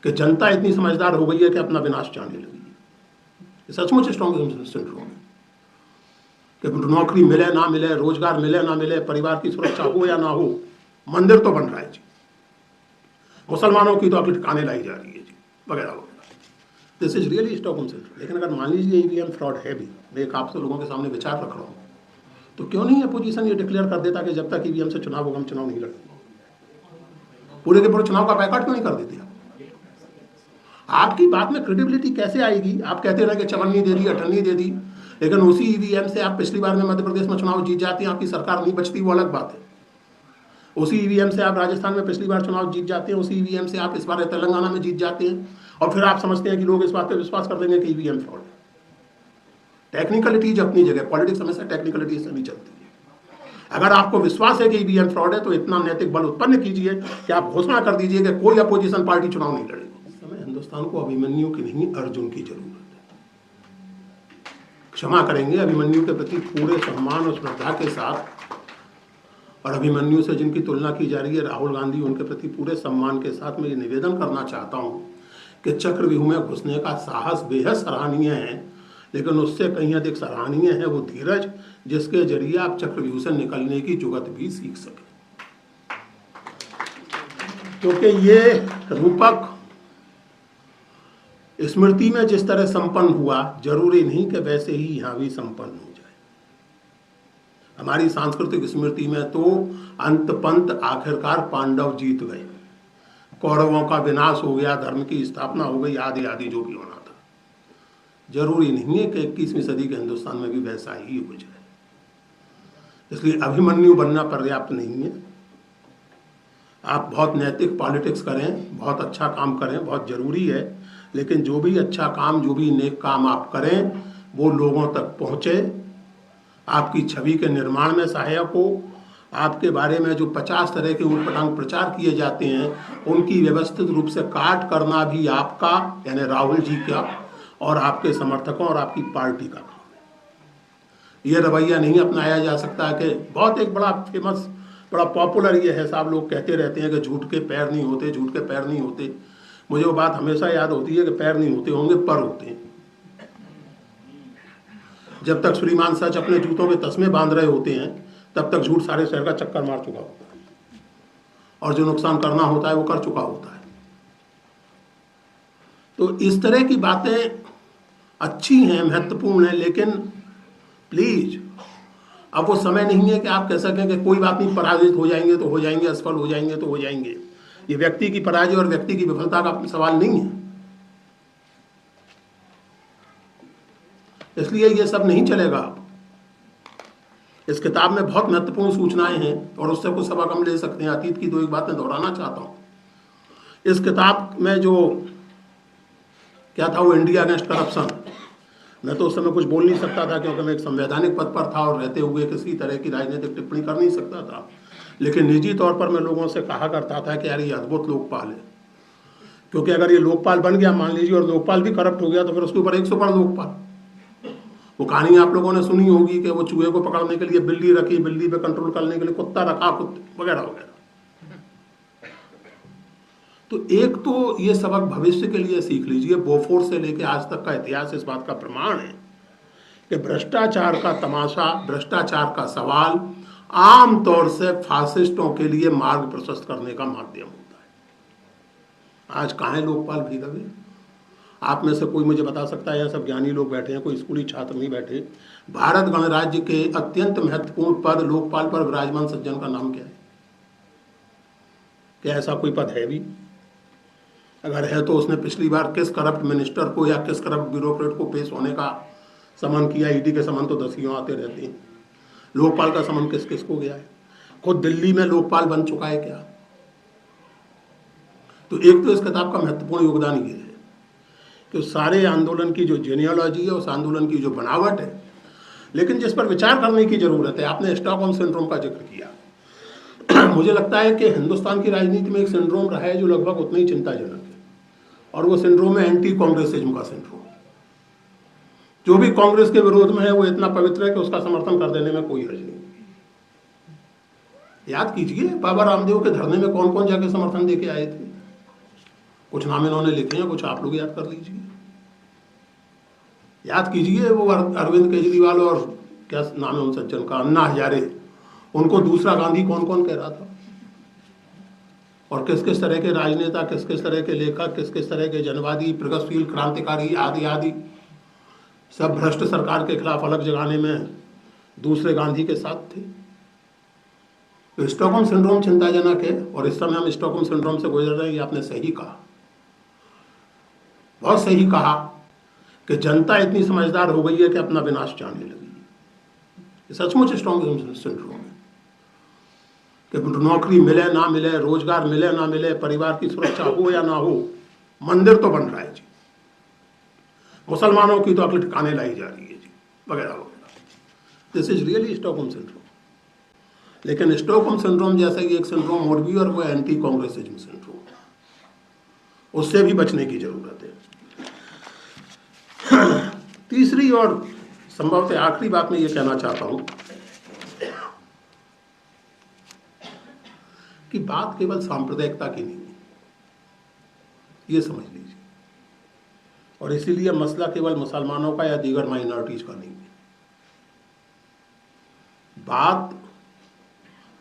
कि जनता इतनी समझदार हो गई है कि अपना विनाश चाहने लगी है। सचमुच स्टॉकहोम सिंड्रोम है कि नौकरी मिले ना मिले, रोजगार मिले ना मिले, परिवार की सुरक्षा हो या ना हो, मंदिर तो बन रहा है जी, मुसलमानों की तो अकल ठिकाने लाई जा रही है जी, वगैरह वगैरह। This is really Stockholm syndrome. लेकिन अगर मान लीजिए ईवीएम फ्रॉड है भी, मैं एक आपसे लोगों के सामने विचार रख रहा हूँ, तो क्यों नहीं अपोजिशन ये डिक्लेयर कर देता कि जब तक ईवीएम से चुनाव होगा हम चुनाव नहीं लड़ेंगे? पूरे के पूरे चुनाव का बायकॉट क्यों नहीं कर देते? आपकी बात में क्रेडिबिलिटी कैसे आएगी? आप कहते रहे कि चवन्नी दे दी, अठन्नी दे दी, लेकिन उसी ईवीएम से आप पिछली बार में मध्य प्रदेश में चुनाव जीत जाते हैं, आपकी सरकार नहीं बचती, वो अलग बात है। उसी ईवीएम से आप राजस्थान में पिछली बार चुनाव जीत जाते हैं, उसी ईवीएम से आप इस बार तेलंगाना में जीत जाते हैं, और फिर आप समझते हैं कि लोग इस बात पर विश्वास कर देंगे कि ईवीएम फ्रॉड है। टेक्निकलिटीज अपनी जगह, पॉलिटिक्स हमेशा टेक्निकलिटीज से नहीं चलती है। अगर आपको विश्वास है कि ईवीएम फ्रॉड है तो इतना नैतिक बल उत्पन्न कीजिए कि आप घोषणा कर दीजिए कि कोई अपोजिशन पार्टी चुनाव नहीं लड़ेगी। इस समय हिंदुस्तान को अभिमन्यु की नहीं, अर्जुन की जरूरत है। क्षमा करेंगे, अभिमन्यु के प्रति पूरे सम्मान और श्रद्धा के साथ, और अभिमन्यु से जिनकी तुलना की जा रही है राहुल गांधी, उनके प्रति पूरे सम्मान के साथ मैं ये निवेदन करना चाहता हूं कि चक्रव्यूह में घुसने का साहस बेहद सराहनीय है, लेकिन उससे कहीं अधिक सराहनीय है वो धीरज जिसके जरिए आप चक्रव्यूह से निकलने की जुगत भी सीख सके। क्योंकि ये रूपक स्मृति में जिस तरह संपन्न हुआ, जरूरी नहीं कि वैसे ही यहां भी संपन्न हो जाए। हमारी सांस्कृतिक स्मृति में तो अंत पंत आखिरकार पांडव जीत गए, कौरवों का विनाश हो गया, धर्म की स्थापना हो गई, आदि आदि जो भी होना था। जरूरी नहीं है कि 21वीं सदी के हिंदुस्तान में भी वैसा ही हो जाए। इसलिए अभिमन्यु बनना पर्याप्त नहीं है। आप बहुत नैतिक पॉलिटिक्स करें, बहुत अच्छा काम करें, बहुत जरूरी है, लेकिन जो भी अच्छा काम, जो भी नेक काम आप करें वो लोगों तक पहुंचे, आपकी छवि के निर्माण में सहायक हो। आपके बारे में जो 50 तरह के उटपटांग प्रचार किए जाते हैं उनकी व्यवस्थित रूप से काट करना भी आपका, यानी राहुल जी का और आपके समर्थकों और आपकी पार्टी का काम है। ये रवैया नहीं अपनाया जा सकता कि बहुत एक बड़ा फेमस, बड़ा पॉपुलर ये है साहब, लोग कहते रहते हैं कि झूठ के पैर नहीं होते, झूठ के पैर नहीं होते। मुझे वो बात हमेशा याद होती है कि पैर नहीं होते होंगे, पर होते हैं। जब तक श्रीमान सच अपने जूतों के तस्मे बांध रहे होते हैं तब तक झूठ सारे शहर का चक्कर मार चुका होता है, और जो नुकसान करना होता है वो कर चुका होता है। तो इस तरह की बातें अच्छी हैं, महत्वपूर्ण हैं, लेकिन प्लीज अब वो समय नहीं है कि आप कह सकें कि कोई बात नहीं, पराजित हो जाएंगे तो हो जाएंगे, असफल हो जाएंगे तो हो जाएंगे। ये व्यक्ति की पराजय और व्यक्ति की विफलता का सवाल नहीं है। इसलिए ये सब नहीं चलेगा। इस किताब में बहुत महत्वपूर्ण सूचनाएं हैं और उससे कुछ सबक हम ले सकते हैं। अतीत की दो एक बातें दोहराना चाहता हूं। इस किताब में जो क्या था, वो इंडिया अगेंस्ट करप्शन। मैं तो उस समय कुछ बोल नहीं सकता था क्योंकि मैं एक संवैधानिक पद पर था और रहते हुए किसी तरह की राजनीतिक टिप्पणी कर नहीं सकता था, लेकिन निजी तौर पर मैं लोगों से कहा करता था कि यार ये अद्भुत लोकपाल है। क्योंकि अगर ये लोकपाल बन गया मान लीजिए और लोकपाल भी करप्ट हो गया तो फिर उसके ऊपर 100 बड़ा लोकपाल। वो कहानी आप लोगों ने सुनी होगी कि वो चूहे को पकड़ने के लिए बिल्ली रखी, बिल्ली पे कंट्रोल करने के लिए कुत्ता रखा, वगैरह वगैरह। तो एक तो ये सबक भविष्य के लिए सीख लीजिए। बोफोर्स से लेकर आज तक का इतिहास इस बात का प्रमाण है कि भ्रष्टाचार का तमाशा, भ्रष्टाचार का सवाल आम तौर से फासिस्टों के लिए मार्ग प्रशस्त करने का माध्यम होता है। आज कहाँ है लोकपाल भाई रवि? आप में से कोई मुझे बता सकता है? यहाँ सब ज्ञानी लोग बैठे हैं, कोई स्कूली छात्र नहीं बैठे। भारत गणराज्य के अत्यंत महत्वपूर्ण पद लोकपाल पर विराजमान सज्जन का नाम क्या है? क्या ऐसा कोई पद है भी? अगर है तो उसने पिछली बार किस करप्ट मिनिस्टर को या किस करप्ट ब्यूरोक्रेट को पेश होने का समन किया? ईडी के समन तो 10 आते रहते हैं। लोकपाल का समन किस किस को गया है? खुद दिल्ली में लोकपाल बन चुका है क्या? तो एक तो इस किताब का महत्वपूर्ण योगदान ये है कि सारे आंदोलन की जो जेनियोलॉजी है, उस आंदोलन की जो बनावट है, लेकिन जिस पर विचार करने की जरूरत है। आपने स्टॉकहोम सिंड्रोम का जिक्र किया। मुझे लगता है कि हिंदुस्तान की राजनीति में एक सिंड्रोम रहा है जो लगभग उतना ही चिंताजनक है, और वो सिंड्रोम है एंटी कांग्रेसिज्म का सिंड्रोम। जो भी कांग्रेस के विरोध में है वो इतना पवित्र है कि उसका समर्थन कर देने में कोई हर्ज नहीं। याद कीजिए बाबा रामदेव के धरने में कौन कौन जाके समर्थन देके आए थे। कुछ नाम इन्होंने लिखे हैं, कुछ आप लोग याद कर लीजिए, याद कीजिए। वो अरविंद केजरीवाल और क्या नाम है उन सज्जन का, अन्ना हजारे, उनको दूसरा गांधी कौन कौन कह रहा था, और किस किस तरह के राजनेता, किस किस तरह के लेखक, किस किस तरह के जनवादी, प्रगतिशील, क्रांतिकारी आदि आदि सब भ्रष्ट सरकार के खिलाफ अलग जगाने में दूसरे गांधी के साथ थे। तो स्टॉकहोम सिंड्रोम चिंताजनक है, और इस समय हम स्टॉकहोम सिंड्रोम से गुजर रहे हैं। ये आपने सही कहा, बहुत सही कहा कि जनता इतनी समझदार हो गई है कि अपना विनाश चाहने लगी है। ये सचमुच स्टॉकहोम सिंड्रोम है कि नौकरी मिले ना मिले, रोजगार मिले ना मिले, परिवार की सुरक्षा हो या ना हो, मंदिर तो बन रहा है जी, मुसलमानों की तो अकल ठिकाने लाई जा रही है जी, वगैरह वगैरह। This is really Stockholm syndrome. लेकिन स्टॉकहोम सिंड्रोम जैसा ही एक सिंड्रोम और भी, और वो एंटी कांग्रेसिज्म सिंड्रोम, उससे भी बचने की जरूरत है। तीसरी और संभवतः आखिरी बात मैं ये कहना चाहता हूं कि बात केवल सांप्रदायिकता की नहीं है, ये समझ लीजिए। और इसीलिए मसला केवल मुसलमानों का या दीगर माइनॉरिटीज का नहीं है। बात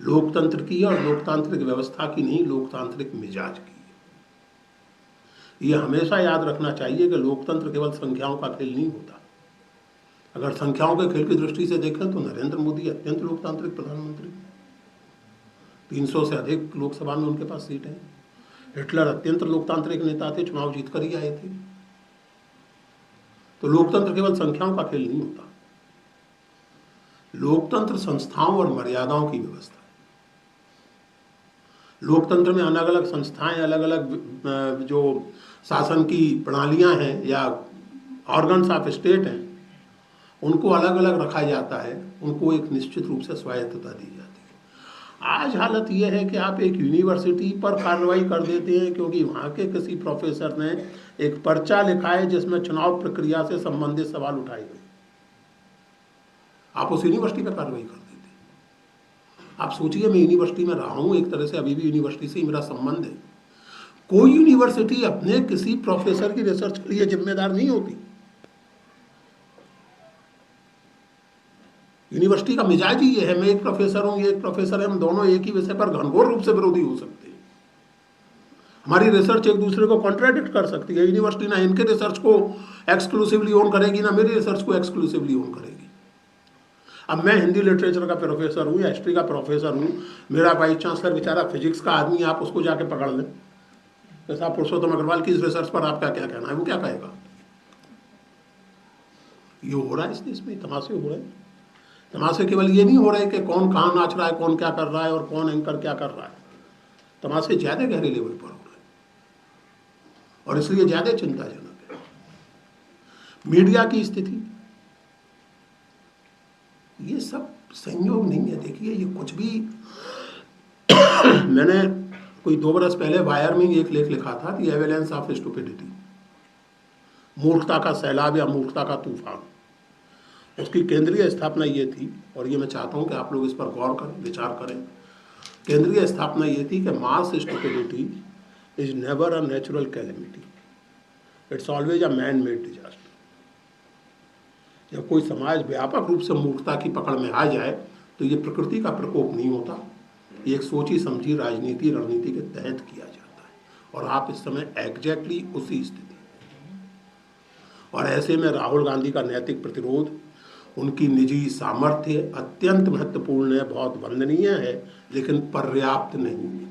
लोकतंत्र की और लोकतांत्रिक व्यवस्था की नहीं, लोकतांत्रिक मिजाज की है। ये हमेशा याद रखना चाहिए कि लोकतंत्र केवल संख्याओं का खेल नहीं होता। अगर संख्याओं के खेल की दृष्टि से देखें तो नरेंद्र मोदी अत्यंत लोकतांत्रिक प्रधानमंत्री, 300 से अधिक लोकसभा में उनके पास सीट है। हिटलर अत्यंत लोकतांत्रिक नेता थे, चुनाव जीत कर ही आए थे। तो लोकतंत्र केवल संख्याओं का खेल नहीं होता। लोकतंत्र संस्थाओं और मर्यादाओं की व्यवस्था है। लोकतंत्र में अलग अलग संस्थाएं, अलग अलग जो शासन की प्रणालियां हैं या ऑर्गन्स ऑफ स्टेट हैं, उनको अलग अलग रखा जाता है, उनको एक निश्चित रूप से स्वायत्तता दी जाती है। आज हालत यह है कि आप एक यूनिवर्सिटी पर कार्रवाई कर देते हैं क्योंकि वहाँ के किसी प्रोफेसर ने एक पर्चा लिखा है जिसमें चुनाव प्रक्रिया से संबंधित सवाल उठाए गए, आप उस यूनिवर्सिटी पर कार्रवाई कर देते हैं। आप सोचिए, मैं यूनिवर्सिटी में रहा हूँ, एक तरह से अभी भी यूनिवर्सिटी से ही मेरा संबंध है। कोई यूनिवर्सिटी अपने किसी प्रोफेसर की रिसर्च के लिए जिम्मेदार नहीं होती। यूनिवर्सिटी का मिजाज ही ये है, मैं एक प्रोफेसर हूं, ये एक प्रोफेसर है, हम दोनों एक ही विषय पर घनघोर रूप से विरोधी हो सकते हैं। हमारी रिसर्च एक दूसरे को कॉन्ट्राडिक्ट कर सकती है। यूनिवर्सिटी ना इनके रिसर्च को एक्सक्लूसिवली ओन करेगी, ना मेरी रिसर्च को एक्सक्लूसिवली ओन करेगी। अब मैं हिंदी लिटरेचर का प्रोफेसर हूँ या हिस्ट्री का प्रोफेसर हूँ, मेरा वाइस चांसलर बेचारा फिजिक्स का आदमी, आप उसको जाके पकड़ लें, जैसा पुरुषोत्तम अग्रवाल की इस रिसर्च पर आपका क्या कहना है, वो क्या कहेगा? ये हो रहा है इस देश में, तमाशे हो रहे हैं। तमाशे केवल ये नहीं हो रहे कि कौन कहाँ नाच रहा है, कौन क्या कर रहा है और कौन एंकर क्या कर रहा है। तमाशे ज्यादा गहरे लेवल पर हो रहे हैं और इसलिए ज्यादा चिंताजनक है। मीडिया की स्थिति, ये सब संयोग नहीं है। देखिए, ये कुछ भी मैंने कोई 2 बरस पहले वायर में एक लेख लिखा था, द एविडेंस ऑफ स्टुपिडिटी, मूर्खता का सैलाब या मूर्खता का तूफान। उसकी केंद्रीय स्थापना ये थी, और ये मैं चाहता हूं कि आप लोग इस पर गौर करें, विचार करें। केंद्रीय स्थापना ये थी कि mass stupidity is never a natural calamity, it's always a man made disaster. जब कोई समाज व्यापक रूप से मूर्खता की पकड़ में आ जाए तो ये प्रकृति का प्रकोप नहीं होता, ये एक सोची समझी राजनीति रणनीति के तहत किया जाता है। और आप इस समय एग्जैक्टली उसी स्थिति, और ऐसे में राहुल गांधी का नैतिक प्रतिरोध, उनकी निजी सामर्थ्य अत्यंत महत्वपूर्ण है, बहुत वंदनीय है, लेकिन पर्याप्त नहीं है।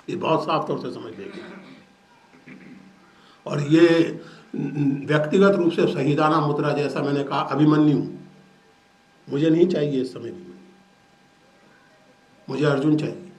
ये बहुत साफ तौर से समझ लेंगे। और ये व्यक्तिगत रूप से शहीदाना मुद्रा, जैसा मैंने कहा, अभिमन्यु मुझे नहीं चाहिए इस समय भी, मुझे अर्जुन चाहिए।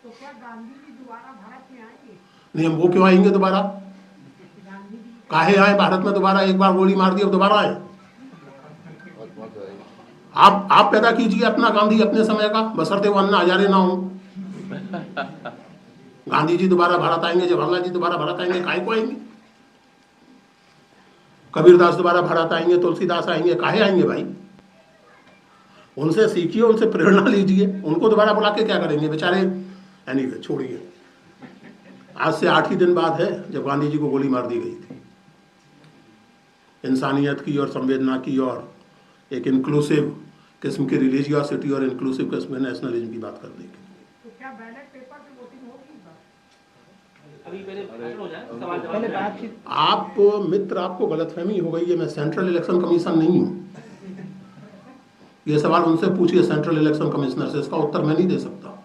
तो क्या गांधी जी दोबारा भारत में आएंगे? नहीं, हम वो क्यों आएंगे दोबारा? काहे आए भारत में दोबारा? एक बार गोली मार दी, अब दोबारा आए? आप पैदा कीजिए अपना गांधी अपने समय का, बशर्ते वो अन्ना हजारे ना हो। गांधी जी दोबारा भारत आएंगे, जवाहरलाल जी दोबारा भारत आएंगे, काहे को आएंगे? कबीरदास दोबारा भारत आएंगे, तुलसीदास आएंगे, काहे आएंगे भाई? उनसे सीखिए, उनसे प्रेरणा लीजिए। उनको दोबारा बुला के क्या करेंगे? बेचारे एनीवे छोड़िए। आज से 8 ही दिन बाद है जब गांधी जी को गोली मार दी गई थी। इंसानियत की और संवेदना की और एक इंक्लूसिव किस्म की रिलीजियसिटी और इंक्लूसिव किस्म के नेशनलिज्म की बात करने की। तो क्या बैलेट पेपर से वोटिंग होगी इस बार? अभी पहले हो जाए सवाल जवाब बातचीत। आप मित्र, आपको गलतफहमी हो गई है, मैं सेंट्रल इलेक्शन कमीशन नहीं हूँ। ये सवाल उनसे पूछिए सेंट्रल इलेक्शन कमिश्नर से, इसका उत्तर मैं नहीं दे सकता।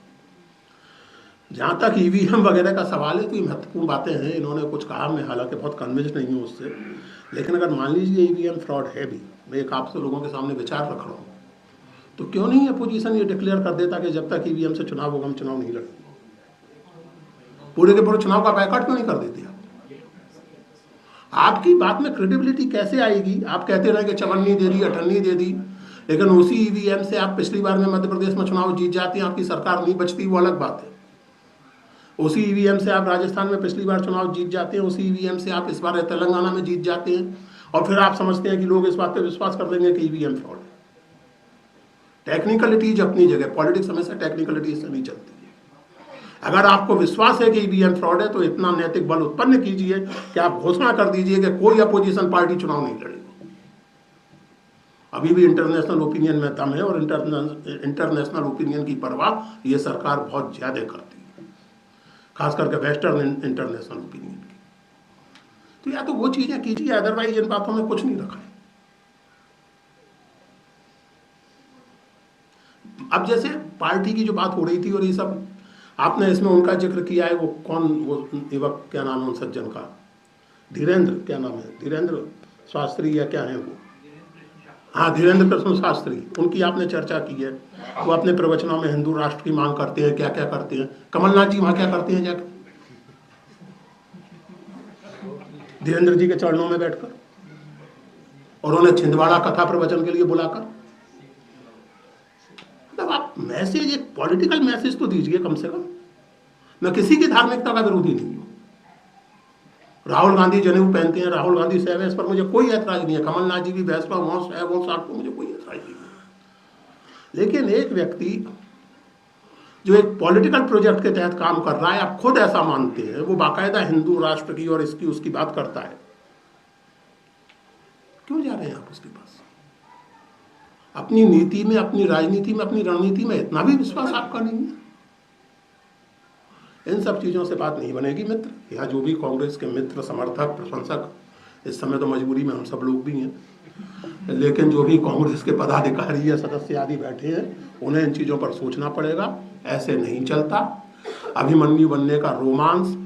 जहाँ तक ईवीएम वगैरह का सवाल है तो ये महत्वपूर्ण बातें हैं, इन्होंने कुछ कहा, मैं हालांकि बहुत कन्विंस नहीं हूँ उससे, लेकिन अगर मान लीजिए ईवीएम फ्रॉड है भी, मैं एक आपसे लोगों के सामने विचार रख रहा हूँ, तो क्यों नहीं अपोजिशन ये डिक्लेयर कर देता कि जब तक ईवीएम से चुनाव होगा हम चुनाव नहीं लड़ेंगे। पूरे के पूरे चुनाव का बायकॉट क्यों नहीं कर देते आप? आपकी बात में क्रेडिबिलिटी कैसे आएगी? आप कहते रहे कि चवन्नी दे दी, अठन्नी दे दी, लेकिन उसी ईवीएम से आप पिछली बार में मध्य प्रदेश में चुनाव जीत जाते हैं, आपकी सरकार नहीं बचती, वो अलग बात है। उसी ईवीएम से आप राजस्थान में पिछली बार चुनाव जीत जाते हैं, उसी ईवीएम से आप इस बार तेलंगाना में जीत जाते हैं, और फिर आप समझते हैं कि लोग इस बात पे विश्वास कर लेंगे कि ईवीएम फ्रॉड है। टेक्निकलिटीज अपनी जगह, पॉलिटिक्स हमेशा टेक्निकलिटीज से नहीं चलती है। अगर आपको विश्वास है कि ईवीएम फ्रॉड है तो इतना नैतिक बल उत्पन्न कीजिए कि आप घोषणा कर दीजिए कि कोई अपोजिशन पार्टी चुनाव नहीं लड़ेगी। अभी भी इंटरनेशनल ओपिनियन में दम है, और इंटरनेशनल ओपिनियन की परवाह ये सरकार बहुत ज्यादा करती है, खास करके वेस्टर्न इंटरनेशनल ओपिनियन की। तो या तो वो चीजें कीजिए, अदरवाइज इन बातों में कुछ नहीं रखा है। अब जैसे पार्टी की जो बात हो रही थी और ये सब, आपने इसमें उनका जिक्र किया है, वो कौन, वो युवक क्या नाम है उन सज्जन का, धीरेन्द्र, क्या नाम है, धीरेन्द्र शास्त्री या क्या है वो, हाँ धीरेन्द्र कृष्ण शास्त्री, उनकी आपने चर्चा की है। वो अपने प्रवचनों में हिंदू राष्ट्र की मांग करते हैं, क्या क्या करते हैं। कमलनाथ जी वहां क्या करते हैं जाकर धीरेन्द्र जी के चरणों में बैठकर, और उन्हें छिंदवाड़ा कथा प्रवचन के लिए बुलाकर। मतलब आप मैसेज, एक पॉलिटिकल मैसेज तो दीजिए कम से कम। मैं किसी की धार्मिकता का विरोधी नहीं हूं। राहुल गांधी जनेऊ पहनते हैं, राहुल गांधी सहब है, इस पर मुझे कोई ऐतराज नहीं है। कमलनाथ जी भी वैष्णव हों, सहब हों, साठ को मुझे कोई ऐतराज नहीं है। लेकिन एक व्यक्ति जो एक पॉलिटिकल प्रोजेक्ट के तहत काम कर रहा है, आप खुद ऐसा मानते हैं, वो बाकायदा हिंदू राष्ट्र की और इसकी उसकी बात करता है, क्यों जा रहे हैं आप उसके पास? अपनी नीति में, अपनी राजनीति में, अपनी रणनीति में इतना भी विश्वास आपका नहीं है? इन सब चीज़ों से बात नहीं बनेगी मित्र। यहाँ जो भी कांग्रेस के मित्र, समर्थक, प्रशंसक, इस समय तो मजबूरी में हम सब लोग भी हैं, लेकिन जो भी कांग्रेस के पदाधिकारी या सदस्य आदि बैठे हैं, उन्हें इन चीज़ों पर सोचना पड़ेगा। ऐसे नहीं चलता। अभिमन्यु बनने का रोमांस,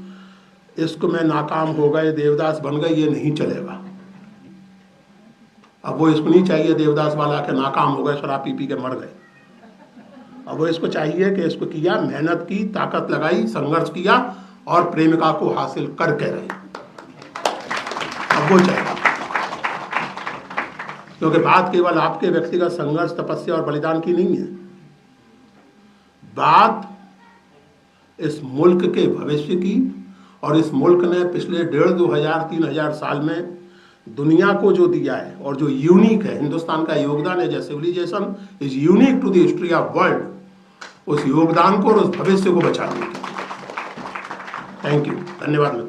इश्क में नाकाम हो गए, देवदास बन गए, ये नहीं चलेगा। अब वो इसको नहीं चाहिए देवदास वाला के नाकाम हो गए, शराब पी पी के मर गए। अब वो इसको चाहिए कि इसको किया, मेहनत की, ताकत लगाई, संघर्ष किया और प्रेमिका को हासिल करके रहे। अब वो चाहिए, क्योंकि बात केवल आपके व्यक्तिगत संघर्ष, तपस्या और बलिदान की नहीं है। बात इस मुल्क के भविष्य की, और इस मुल्क ने पिछले 1,500, 2,000, 3,000 साल में दुनिया को जो दिया है और जो यूनिक है, हिंदुस्तान का योगदान है, जैसे civilisation is unique to the history of world, उस योगदान को और उस भविष्य को बचाने की। थैंक यू, धन्यवाद।